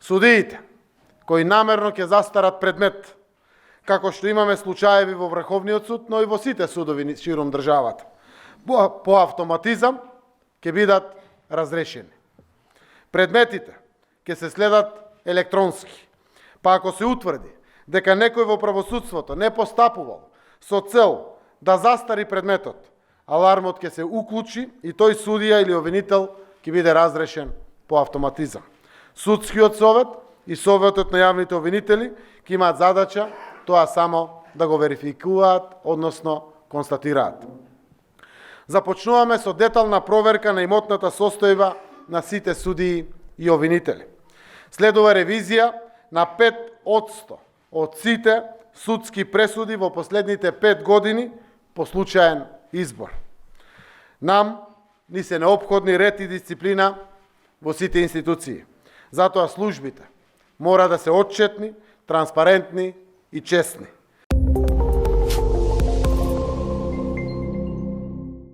Судиите, кои намерно ќе застарат предмет, како што имаме случаеви во Врховниот суд, но и во сите судови широм државата, по автоматизам ќе бидат разрешени. Предметите ќе се следат електронски, па ако се утврди дека некој во правосудството не постапувал со цел да застари предметот, алармот ќе се уклучи и тој судија или обвинител ќе биде разрешен по автоматизам. Судскиот совет и Советот на јавните обвинители ќе имаат задача тоа само да го верификуваат, односно констатираат. Започнуваме со детална проверка на имотната состојба на сите судии и обвинители. Следува ревизија на 5% од сите судски пресуди во последните 5 години по случаен избор. Нам ни се неопходни ред и дисциплина во сите институции. Затоа службите мора да се отчетни, транспарентни и честни.